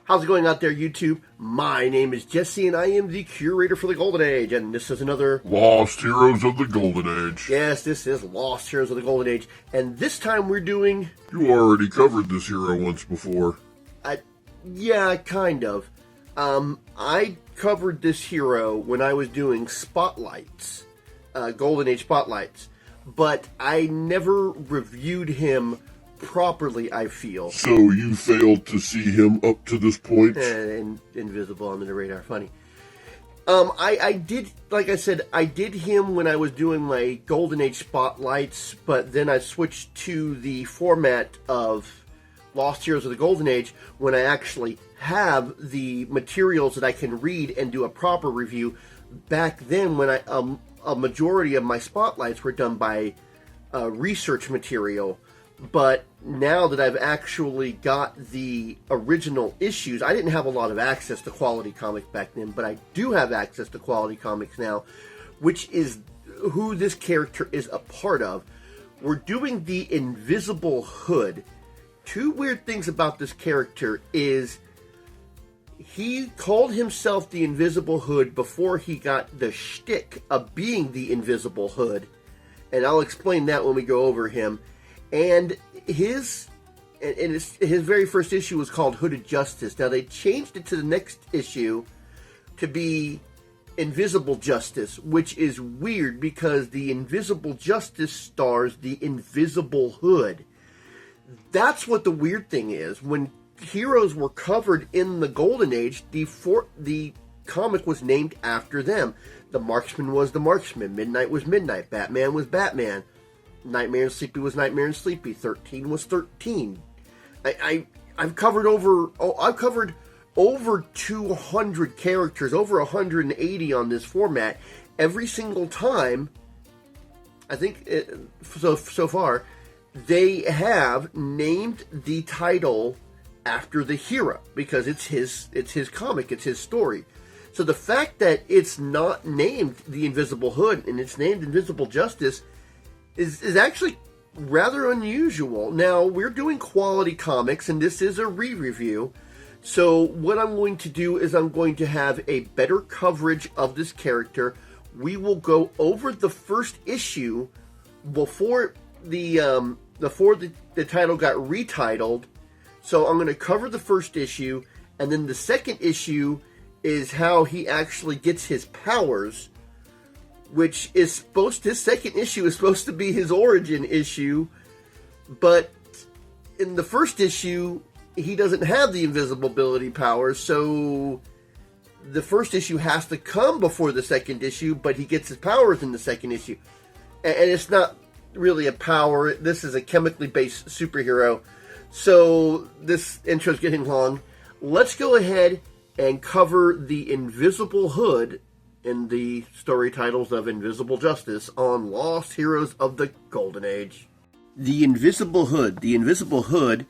How's it going out there, YouTube? My name is Jesse, and I am the curator for the Golden Age, and this is another Lost Heroes of the Golden Age. Yes, this is Lost Heroes of the Golden Age, and this time we're doing... You already covered this hero once before. Yeah, kind of. I covered this hero when I was doing Spotlights, Golden Age Spotlights, but I never reviewed him properly, I feel. So you failed to see him up to this point? Invisible under the radar, funny. I did, like I said, I did him when I was doing my Golden Age Spotlights, but then I switched to the format of Lost Heroes of the Golden Age when I actually have the materials that I can read and do a proper review. Back then, when a majority of my Spotlights were done by research material, but now that I've actually got the original issues, I didn't have a lot of access to quality comics back then, but I do have access to quality comics now, which is who this character is a part of. We're doing the Invisible Hood. Two weird things about this character is he called himself the Invisible Hood before he got the shtick of being the Invisible Hood, and I'll explain that when we go over him. And his very first issue was called Hooded Justice. Now they changed it to the next issue to be Invisible Justice, which is weird because the Invisible Justice stars the Invisible Hood. That's what the weird thing is. When heroes were covered in the Golden Age, the comic was named after them. The Marksman was the Marksman. Midnight was Midnight. Batman was Batman. Nightmare and Sleepy was Nightmare and Sleepy. 13 was 13. I've covered over 200 characters, over 180 on this format. Every single time, I think so far, they have named the title after the hero because it's his comic, it's his story. So the fact that it's not named the Invisible Hood and it's named Invisible Justice is actually rather unusual. Now, we're doing quality comics, and this is a re-review. So what I'm going to do is I'm going to have a better coverage of this character. We will go over the first issue before the title got retitled. So I'm going to cover the first issue, and then the second issue is how he actually gets his powers, which is his second issue is supposed to be his origin issue, but in the first issue, he doesn't have the invisibility powers, so the first issue has to come before the second issue, but he gets his powers in the second issue. And it's not really a power, this is a chemically based superhero, so this intro is getting long. Let's go ahead and cover the Invisible Hood in the story titles of Invisible Justice on Lost Heroes of the Golden Age. The Invisible Hood. The Invisible Hood,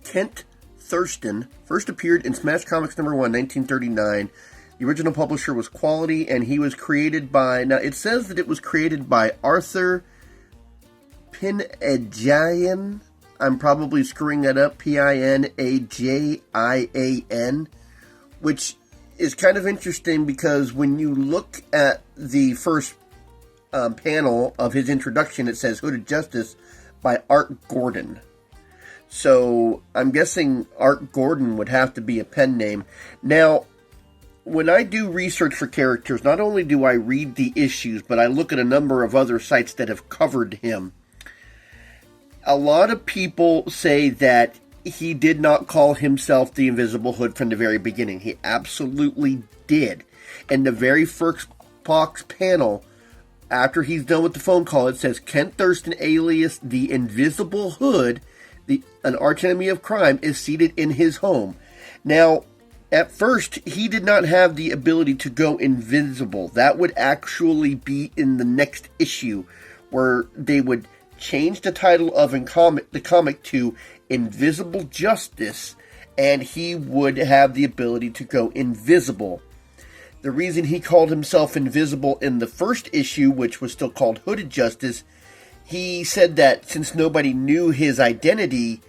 Kent Thurston, first appeared in Smash Comics #1, 1939. The original publisher was Quality, and he was created by... Now, it says that it was created by Arthur Pinajian. I'm probably screwing that up. Pinajian, which is kind of interesting because when you look at the first panel of his introduction, it says Hooded Justice by Art Gordon. So I'm guessing Art Gordon would have to be a pen name. Now, when I do research for characters, not only do I read the issues, but I look at a number of other sites that have covered him. A lot of people say that he did not call himself the Invisible Hood from the very beginning. He absolutely did. In the very first box panel, after he's done with the phone call, it says, Kent Thurston, alias the Invisible Hood, an archenemy of crime, is seated in his home. Now, at first, he did not have the ability to go invisible. That would actually be in the next issue, where they would change the title of the comic to Invisible Justice, and he would have the ability to go invisible. The reason he called himself invisible in the first issue, which was still called Hooded Justice, he said that since nobody knew his identity,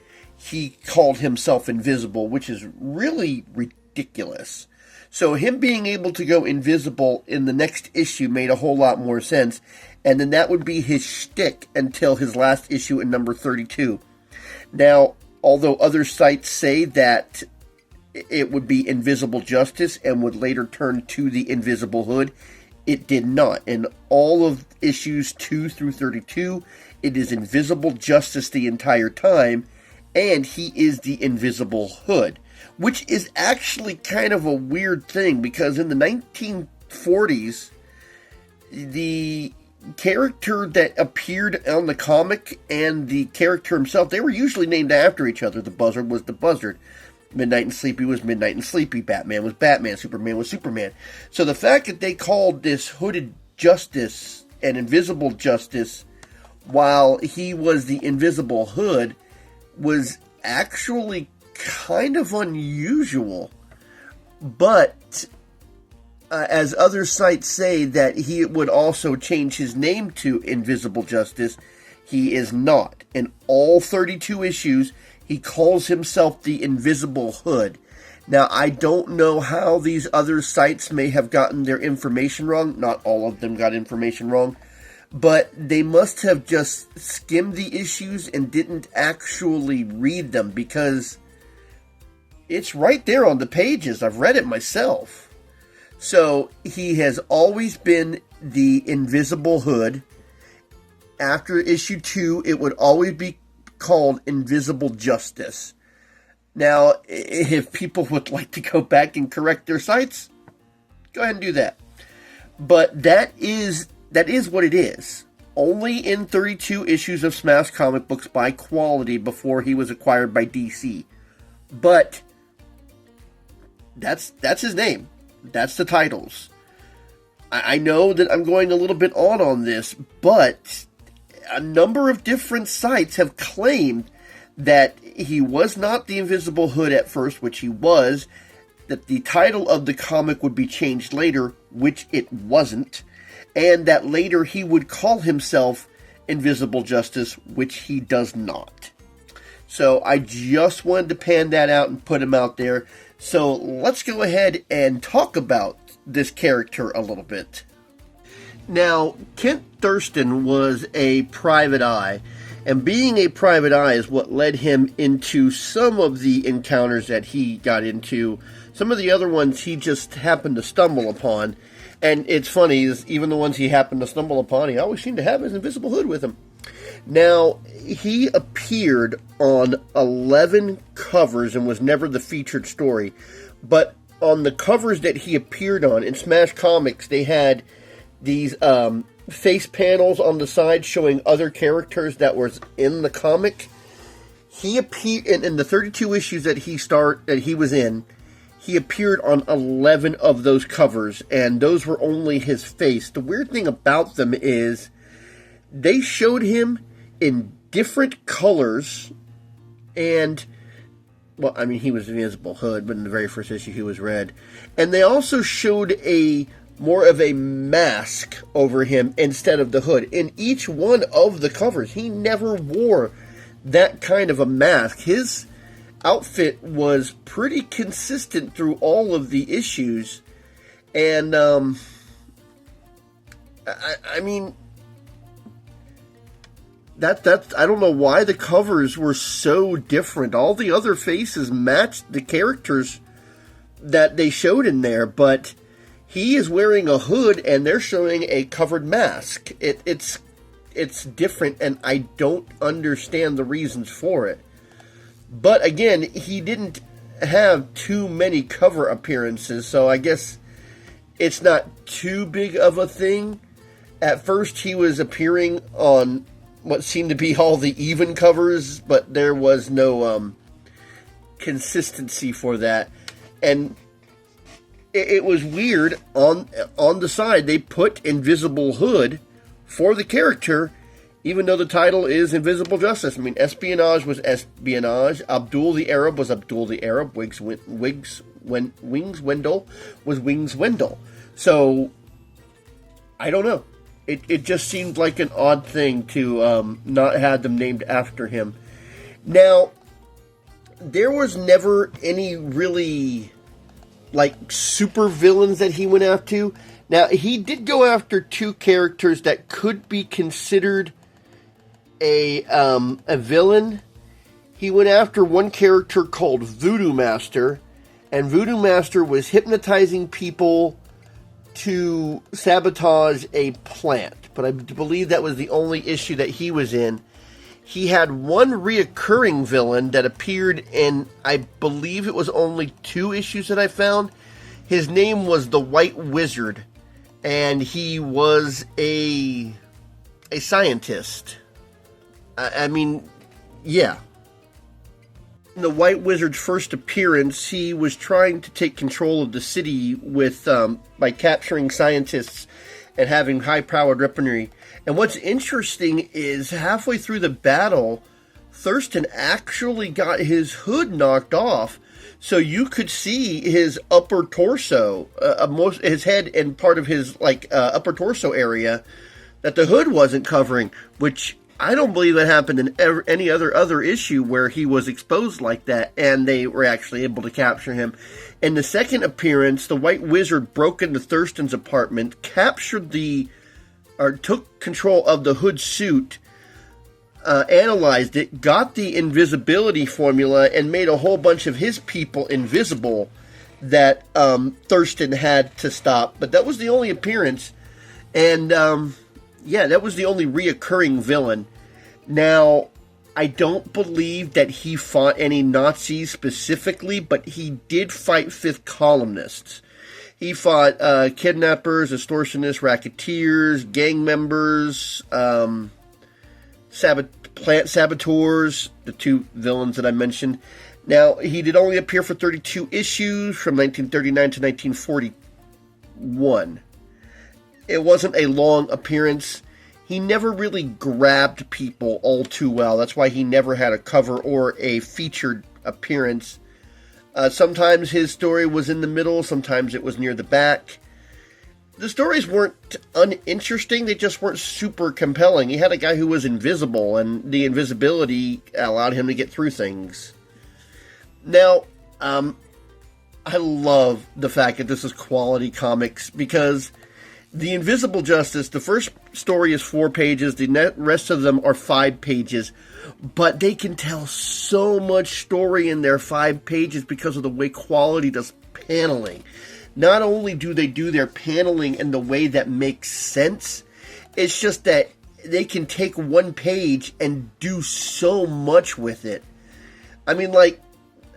he called himself invisible, which is really ridiculous. So him being able to go invisible in the next issue made a whole lot more sense, and then that would be his shtick until his last issue in number 32. Now, although other sites say that it would be Invisible Justice and would later turn to the Invisible Hood, it did not. In all of issues 2 through 32, it is Invisible Justice the entire time, and he is the Invisible Hood, which is actually kind of a weird thing, because in the 1940s, the character that appeared on the comic and the character himself, they were usually named after each other. The Buzzard was the Buzzard. Midnight and Sleepy was Midnight and Sleepy. Batman was Batman. Superman was Superman. So the fact that they called this Hooded Justice and Invisible Justice while he was the Invisible Hood was actually kind of unusual. But as other sites say that he would also change his name to Invisible Justice, he is not. In all 32 issues, he calls himself the Invisible Hood. Now, I don't know how these other sites may have gotten their information wrong. Not all of them got information wrong. But they must have just skimmed the issues and didn't actually read them, because it's right there on the pages. I've read it myself. So, he has always been the Invisible Hood. After issue 2, it would always be called Invisible Justice. Now, if people would like to go back and correct their sites, go ahead and do that. But that is what it is. Only in 32 issues of Smash comic books by Quality before he was acquired by DC. But that's his name. That's the titles. I know that I'm going a little bit on this, but a number of different sites have claimed that he was not the Invisible Hood at first, which he was, that the title of the comic would be changed later, which it wasn't, and that later he would call himself Invisible Justice, which he does not. So I just wanted to pan that out and put him out there. So let's go ahead and talk about this character a little bit. Now, Kent Thurston was a private eye, and being a private eye is what led him into some of the encounters that he got into. Some of the other ones he just happened to stumble upon, and it's funny, even the ones he happened to stumble upon, he always seemed to have his Invisible Hood with him. Now, he appeared on 11 covers and was never the featured story, but on the covers that he appeared on in Smash Comics, they had these face panels on the side showing other characters that was in the comic. He appeared in the 32 issues that he was in. He appeared on 11 of those covers, and those were only his face. The weird thing about them is they showed him in different colors, and well, I mean, he was the Invisible Hood, but in the very first issue he was red. And they also showed more of a mask over him instead of the hood. In each one of the covers, he never wore that kind of a mask. His outfit was pretty consistent through all of the issues. And, I mean, that's I don't know why the covers were so different. All the other faces matched the characters that they showed in there, but he is wearing a hood, and they're showing a covered mask. It's different, and I don't understand the reasons for it. But again, he didn't have too many cover appearances, so I guess it's not too big of a thing. At first, he was appearing on what seemed to be all the even covers, but there was no consistency for that. And it was weird. On the side, they put Invisible Hood for the character, even though the title is Invisible Justice. I mean, espionage was espionage. Abdul the Arab was Abdul the Arab. Wings Wendell was Wings Wendell. So, I don't know. It just seemed like an odd thing to not have them named after him. Now, there was never any really, like, super villains that he went after. Now, he did go after two characters that could be considered a villain. He went after one character called Voodoo Master, and Voodoo Master was hypnotizing people to sabotage a plant. But I believe that was the only issue that he was in. He had one reoccurring villain that appeared in, I believe it was only 2 issues that I found. His name was the White Wizard, and he was a scientist. I mean, yeah. In the White Wizard's first appearance, he was trying to take control of the city with by capturing scientists and having high-powered weaponry. And what's interesting is halfway through the battle, Thurston actually got his hood knocked off, so you could see his upper torso, his head and part of his upper torso area that the hood wasn't covering, which I don't believe that happened in any other issue where he was exposed like that, and they were actually able to capture him. In the second appearance, the White Wizard broke into Thurston's apartment, took control of the Hood suit, analyzed it, got the invisibility formula, and made a whole bunch of his people invisible that Thurston had to stop. But that was the only appearance, and that was the only reoccurring villain. Now, I don't believe that he fought any Nazis specifically, but he did fight fifth columnists. He fought kidnappers, extortionists, racketeers, gang members, plant saboteurs, the 2 villains that I mentioned. Now, he did only appear for 32 issues from 1939 to 1941. It wasn't a long appearance. He never really grabbed people all too well. That's why he never had a cover or a featured appearance. Sometimes his story was in the middle, sometimes it was near the back. The stories weren't uninteresting, they just weren't super compelling. He had a guy who was invisible, and the invisibility allowed him to get through things. Now, I love the fact that this is quality comics, because The Invisible Justice, the first story is 4 pages, the rest of them are 5 pages, but they can tell so much story in their 5 pages because of the way Quality does paneling. Not only do they do their paneling in the way that makes sense, it's just that they can take 1 page and do so much with it. I mean, like,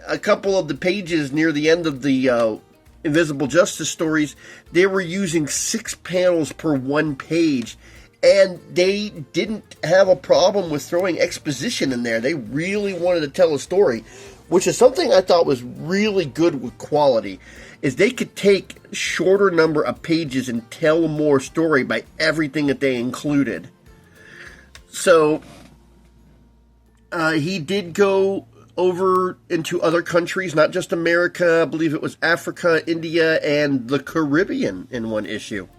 a couple of the pages near the end of the Invisible Justice stories, they were using 6 panels per 1 page, and they didn't have a problem with throwing exposition in there. They really wanted to tell a story, which is something I thought was really good with Quality, is they could take shorter number of pages and tell more story by everything that they included. So, he did go over into other countries, not just America. I believe it was Africa, India, and the Caribbean in 1 issue.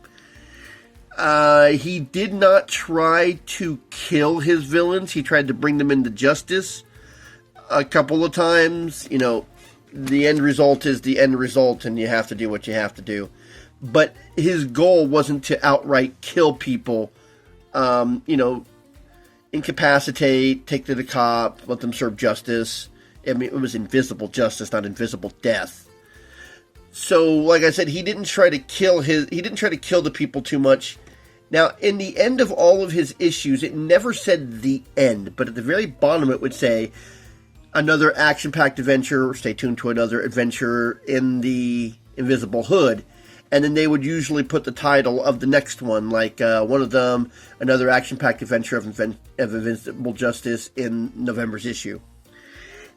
He did not try to kill his villains. He tried to bring them into justice a couple of times. You know, the end result is the end result, and you have to do what you have to do. But his goal wasn't to outright kill people, incapacitate, take to the cop, let them serve justice. I mean, it was invisible justice, not invisible death. So, like I said, he didn't try to kill the people too much. Now, in the end of all of his issues, it never said the end, but at the very bottom it would say, another action-packed adventure, stay tuned to another adventure in the Invisible Hood. And then they would usually put the title of the next one, like one of them, another action-packed adventure of Invisible Justice in November's issue.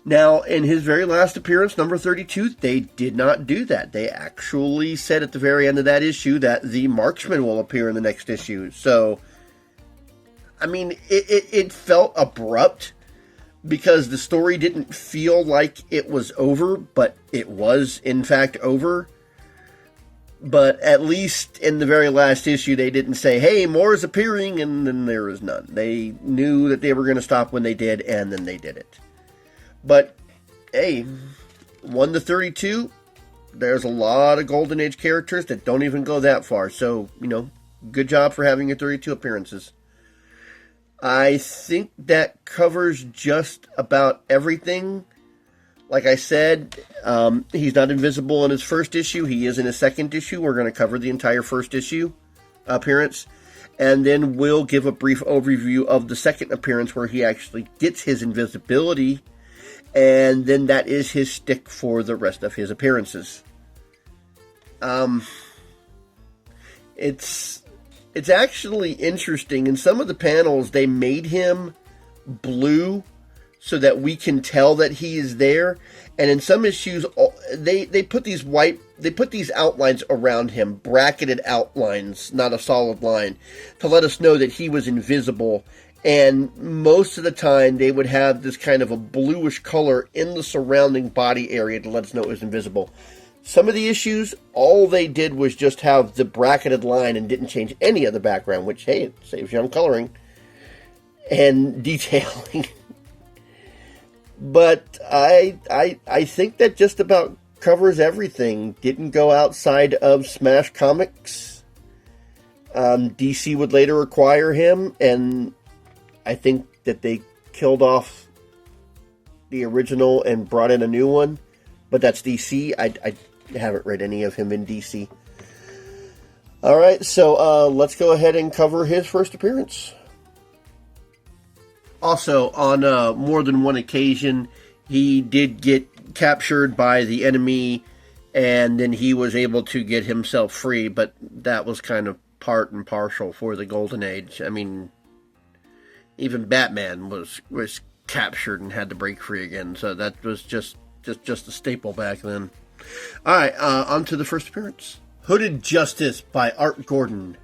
Now, in his very last appearance, number 32, they did not do that. They actually said at the very end of that issue that the Marksman will appear in the next issue. So, I mean, it felt abrupt because the story didn't feel like it was over, but it was, in fact, over. But at least in the very last issue, they didn't say, hey, more is appearing, and then there was none. They knew that they were going to stop when they did, and then they did it. But hey, 1 to 32, there's a lot of Golden Age characters that don't even go that far. So, good job for having your 32 appearances. I think that covers just about everything. Like I said, he's not invisible in his first issue. He is in his second issue. We're going to cover the entire first issue appearance. And then we'll give a brief overview of the second appearance where he actually gets his invisibility. And then that is his shtick for the rest of his appearances. It's actually interesting. In some of the panels, they made him blue so that we can tell that he is there. And in some issues, they put these outlines around him, bracketed outlines, not a solid line, to let us know that he was invisible. And most of the time, they would have this kind of a bluish color in the surrounding body area to let us know it was invisible. Some of the issues, all they did was just have the bracketed line and didn't change any of the background, which, hey, it saves you on coloring and detailing. But I think that just about covers everything. Didn't go outside of Smash Comics. DC would later acquire him, and I think that they killed off the original and brought in a new one. But that's DC. I haven't read any of him in DC. Alright, so let's go ahead and cover his first appearance. Also, on more than one occasion, he did get captured by the enemy, and then he was able to get himself free, but that was kind of part and parcel for the Golden Age. I mean, even Batman was captured and had to break free again, so that was just a staple back then. Alright, on to the first appearance. Hooded Justice by Art Gordon.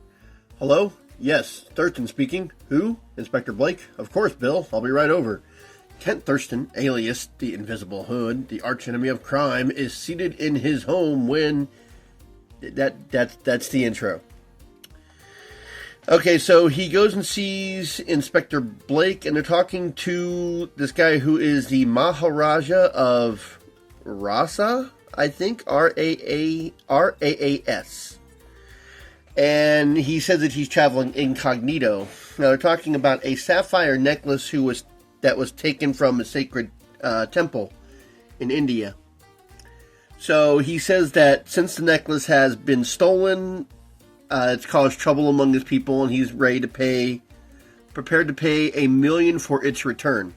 Hello? Yes, Thurston speaking. Who? Inspector Blake? Of course, Bill. I'll be right over. Kent Thurston, alias the Invisible Hood, the archenemy of crime, is seated in his home when... That's the intro. Okay, so he goes and sees Inspector Blake, and they're talking to this guy who is the Maharaja of Rasa, I think, Raas. And he says that he's traveling incognito. Now, they're talking about a sapphire necklace that was taken from a sacred temple in India. So he says that since the necklace has been stolen, it's caused trouble among his people, and he's prepared to pay $1 million for its return.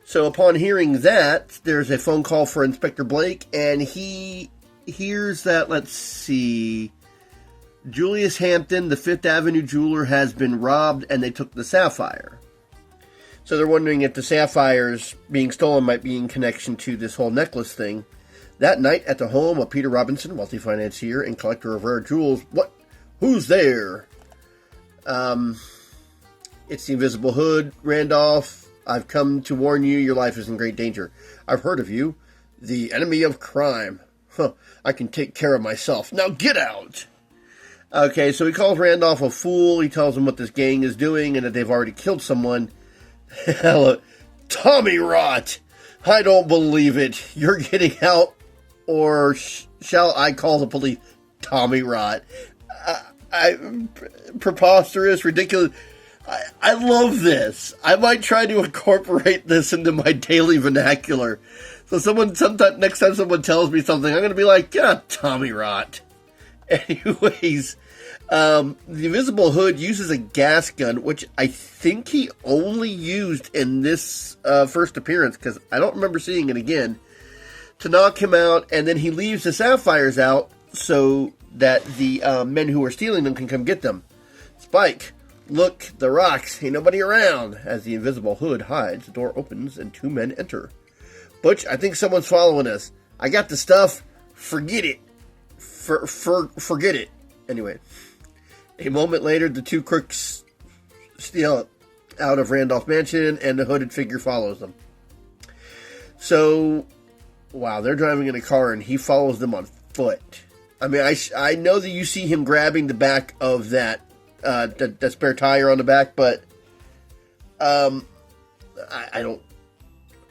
So upon hearing that, there's a phone call for Inspector Blake, and he hears that, let's see, Julius Hampton, the Fifth Avenue jeweler, has been robbed, and they took the sapphire. So they're wondering if the sapphires being stolen might be in connection to this whole necklace thing. That night at the home of Peter Robinson, wealthy financier and collector of rare jewels, who's there? It's the Invisible Hood, Randolph. I've come to warn you, your life is in great danger. I've heard of you. The enemy of crime. I can take care of myself. Now get out! Okay, so he calls Randolph a fool. He tells him what this gang is doing and that they've already killed someone. Tommy Rot! I don't believe it. You're getting out, or shall I call the police? Tommy Rot. Preposterous, ridiculous. I love this. I might try to incorporate this into my daily vernacular. So next time someone tells me something, I'm going to be like, yeah, Tommy Rot. Anyways, the Invisible Hood uses a gas gun, which I think he only used in this first appearance, because I don't remember seeing it again, to knock him out, and then he leaves the sapphires out so that the men who are stealing them can come get them. Spike, look, the rocks, ain't nobody around. As the Invisible Hood hides, the door opens and 2 men enter. Butch, I think someone's following us. I got the stuff. Forget it. Forget it. Anyway, a moment later, the 2 crooks steal out of Randolph Mansion, and the hooded figure follows them. So, wow, they're driving in a car, and he follows them on foot. I mean, I know that you see him grabbing the back of that spare tire on the back, but I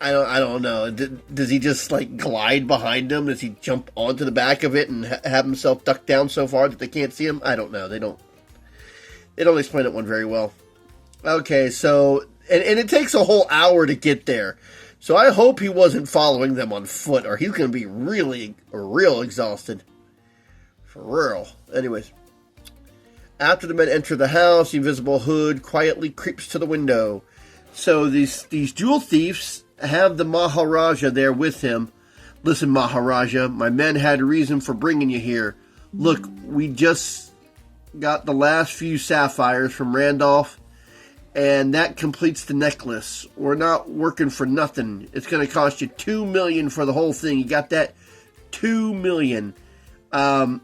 I don't know. Does he just like glide behind them? Does he jump onto the back of it and have himself ducked down so far that they can't see him? I don't know. They don't explain that one very well. Okay, so and it takes a whole hour to get there. So I hope he wasn't following them on foot, or he's going to be real exhausted. For real. Anyways. After the men enter the house, the Invisible Hood quietly creeps to the window. So these jewel thieves have the Maharaja there with him. Listen, Maharaja, my men had a reason for bringing you here. Look, we just got the last few sapphires from Randolph, and that completes the necklace. We're not working for nothing. It's going to cost you $2 million for the whole thing. You got that? $2 million. I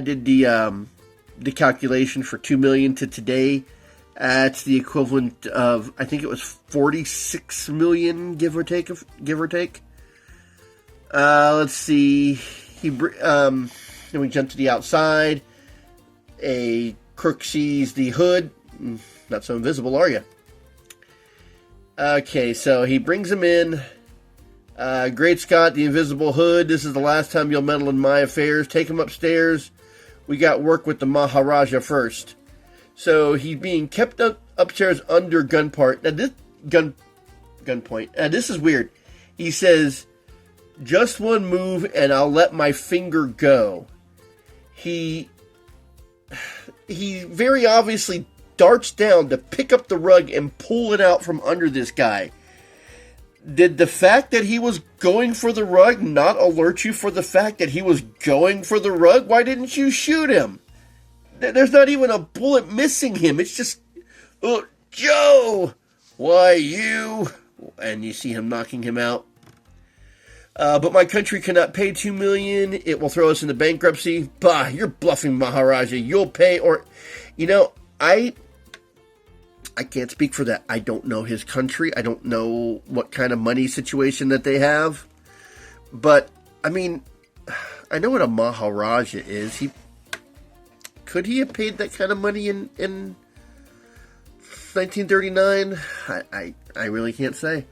did the calculation for $2 million to today. That's the equivalent of, I think it was $46 million, give or take. Let's see. Then we jump to the outside. A crook sees the hood. Not so invisible, are you? Okay, so he brings him in. Great Scott, the Invisible Hood. This is the last time you'll meddle in my affairs. Take him upstairs. We got work with the Maharaja first. So he's being kept upstairs under gunpoint. Now this gunpoint. This is weird. He says, "Just one move, and I'll let my finger go." He very obviously darts down to pick up the rug and pull it out from under this guy. Did the fact that he was going for the rug not alert you for the fact that he was going for the rug? Why didn't you shoot him? There's not even a bullet missing him. It's just, Joe! Why, you? And you see him knocking him out. But my country cannot pay $2 million. It will throw us into bankruptcy. Bah, you're bluffing, Maharaja. You'll pay, or... I can't speak for that. I don't know his country. I don't know what kind of money situation that they have. But, I mean, I know what a Maharaja is. Could he have paid that kind of money in 1939? I really can't say.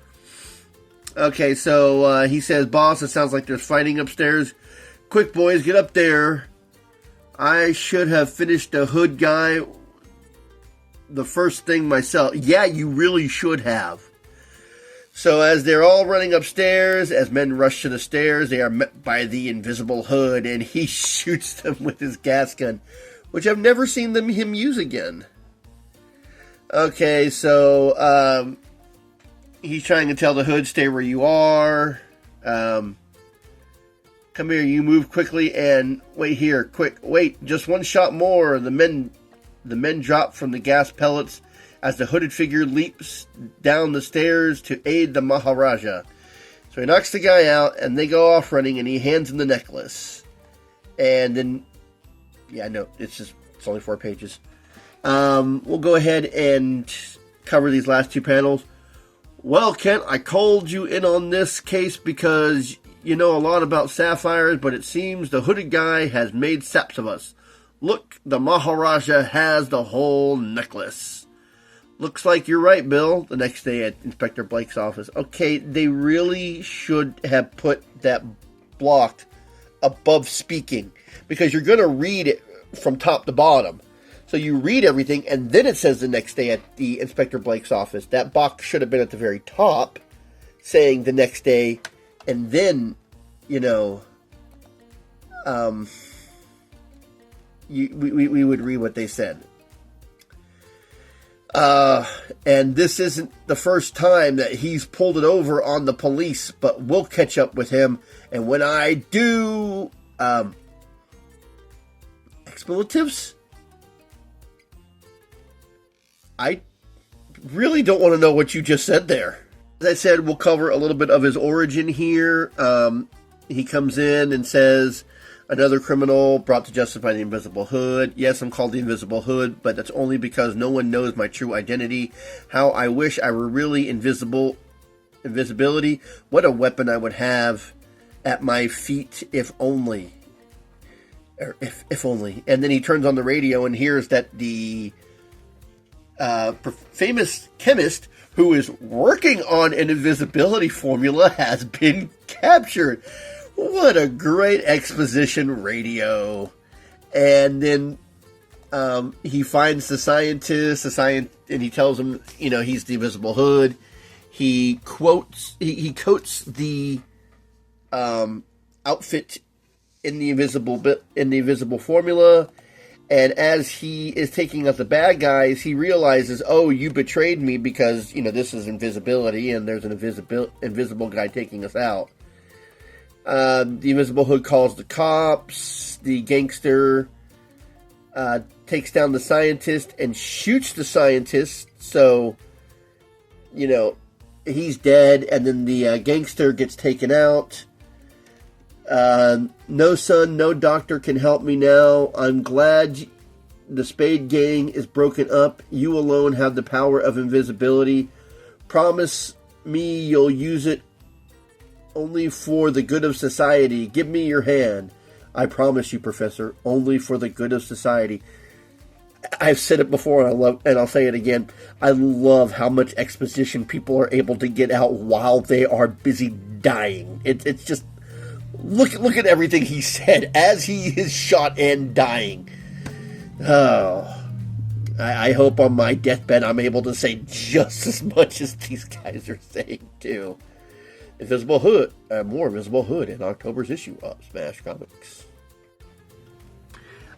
Okay, so he says, "Boss, it sounds like there's fighting upstairs. Quick, boys, get up there. I should have finished the hood guy the first thing myself." Yeah, you really should have. So as they're all running upstairs, as men rush to the stairs, they are met by the Invisible Hood, and he shoots them with his gas gun, which I've never seen him use again. Okay, so he's trying to tell the Hood, "Stay where you are. Come here, you move quickly, and wait here, quick, wait, just one shot more." The men drop from the gas pellets as the hooded figure leaps down the stairs to aid the Maharaja. So he knocks the guy out, and they go off running, and he hands him the necklace. And then, yeah, no, it's only 4 pages. We'll go ahead and cover these last 2 panels. "Well, Kent, I called you in on this case because you know a lot about sapphires, but it seems the hooded guy has made saps of us. Look, the Maharaja has the whole necklace." "Looks like you're right, Bill." The next day at Inspector Blake's office. Okay, they really should have put that blocked above speaking, because you're going to read it from top to bottom. So you read everything, and then it says the next day at the Inspector Blake's office. That box should have been at the very top, saying the next day, and then, we would read what they said. And this isn't the first time that he's pulled it over on the police, but we'll catch up with him. And when I do, expletives? I really don't want to know what you just said there. As I said, we'll cover a little bit of his origin here. He comes in and says, "Another criminal brought to justice by the Invisible Hood. Yes, I'm called the Invisible Hood, but that's only because no one knows my true identity. How I wish I were really invisibility. What a weapon I would have at my feet, if only." Or if only. And then he turns on the radio and hears that the famous chemist who is working on an invisibility formula has been captured. What a great exposition radio. And then he finds the scientist, and he tells him, he's the Invisible Hood. He coats the outfit in the invisible formula. And as he is taking out the bad guys, he realizes, oh, you betrayed me because, this is invisibility and there's an invisible guy taking us out. The Invisible Hood calls the cops. The gangster takes down the scientist and shoots the scientist. So, he's dead. And then the gangster gets taken out. No son, no doctor can help me now. I'm glad the Spade gang is broken up. You alone have the power of invisibility. Promise me you'll use it only for the good of society. Give me your hand. I promise you, Professor, only for the good of society. I've said it before, and I'll say it again. I love how much exposition people are able to get out while they are busy dying. It's just look at everything he said as he is shot and dying. Oh, I hope on my deathbed I'm able to say just as much as these guys are saying too. Invisible Hood, more Invisible Hood in October's issue of Smash Comics.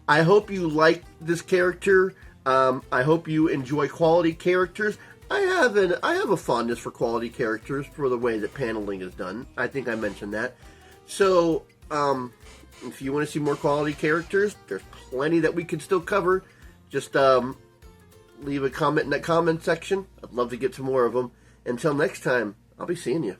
I hope you like this character. I hope you enjoy quality characters. I have a fondness for quality characters for the way that paneling is done. I think I mentioned that. So, if you want to see more quality characters, there's plenty that we can still cover. Just leave a comment in that comment section. I'd love to get some more of them. Until next time, I'll be seeing you.